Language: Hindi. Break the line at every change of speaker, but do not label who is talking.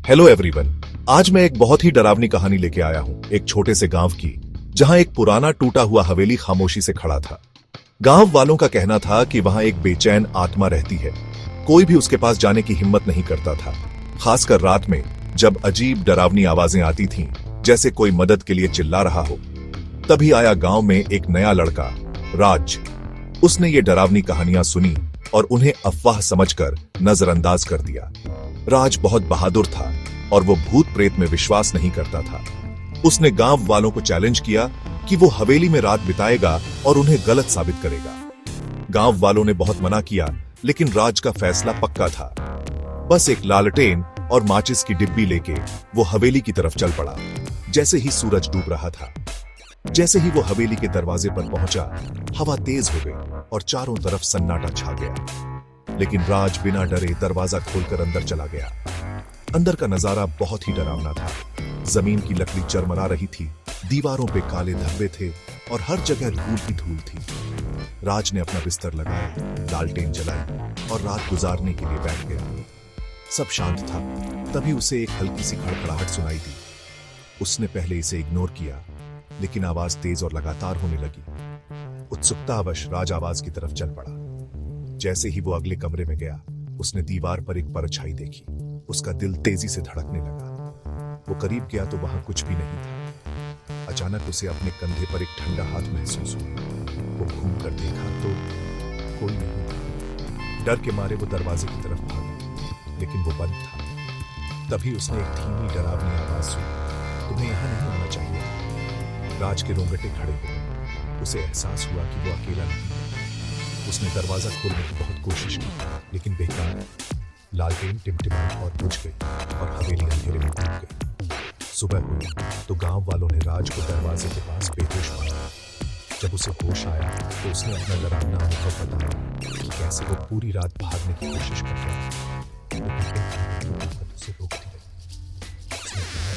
Hello everyone. आज मैं एक बहुत ही डरावनी कहानी लेके आया हूँ, एक छोटे से गांव की, जहां एक पुराना टूटा हुआ हवेली खामोशी से खड़ा था। गांव वालों का कहना था कि वहां एक बेचैन आत्मा रहती है। कोई भी उसके पास जाने की हिम्मत नहीं करता था, खासकर रात में जब अजीब डरावनी आवाजें आती थीं, जैसे कोई मदद के लिए चिल्ला रहा हो। तभी आया गांव में एक नया लड़का, राज। उसने ये डरावनी कहानियां सुनी और उन्हें अफवाह समझकर नजरअंदाज कर दिया। राज बहुत बहादुर था और वो भूत प्रेत में विश्वास नहीं करता था। उसने गांव वालों को चैलेंज किया कि वो हवेली में रात बिताएगा और उन्हें गलत साबित करेगा। गांव वालों ने बहुत मना किया, लेकिन राज का फैसला पक्का था। बस एक लालटेन और माचिस की डिब्बी लेके वो हवेली की तरफ चल पड़ा। जैसे ही सूरज डूब रहा था, जैसे ही वो हवेली के दरवाजे पर पहुंचा, हवा तेज हो गई और चारों तरफ सन्नाटा छा गया। लेकिन राज बिना डरे दरवाजा खोलकर अंदर चला गया। अंदर का नजारा बहुत ही डरावना था। जमीन की लकड़ी चरमरा रही थी, दीवारों पे काले धब्बे थे और हर जगह धूल ही धूल थी। राज ने अपना बिस्तर लगाया, लालटेन जलाई और रात गुजारने के लिए बैठ गया। सब शांत था। तभी उसे एक हल्की सी खड़खड़ाहट सुनाई दी। उसने पहले इसे इग्नोर किया, लेकिन आवाज तेज और लगातार होने लगी। उत्सुकतावश राज आवाज की तरफ चल पड़ा। जैसे ही वो अगले कमरे में गया, उसने दीवार पर एक परछाई देखी। उसका दिल तेजी से धड़कने लगा। वो करीब गया तो वहां कुछ भी नहीं था। अचानक उसे अपने कंधे पर एक ठंडा हाथ महसूस हुआ। वो घूम कर देखा तो कोई नहीं था। डर के मारे वो दरवाजे की तरफ भागा, लेकिन वो बंद था। तभी उसने एक धीमी डरावनी आवाज सुनी, तुम्हें यहां नहीं आना चाहिए। राज के रोंगटे खड़े हो गए। उसे एहसास हुआ कि वो अकेला नहीं है। उसने दरवाजा खोलने की बहुत कोशिश की, लेकिन बेकार। लालटेन टिमटिमाई और बुझ गई और हवेली अंधेरे में डूब गई। सुबह हुई तो गांव वालों ने राज को दरवाजे के पास बेहोश पाया। जब उसे होश आया तो उसने अपना डरावना अनुभव बताया कि कैसे वो पूरी रात भागने की कोशिश कर रहा था, लेकिन एक ताकत उसे रोकती रही। उसने कहा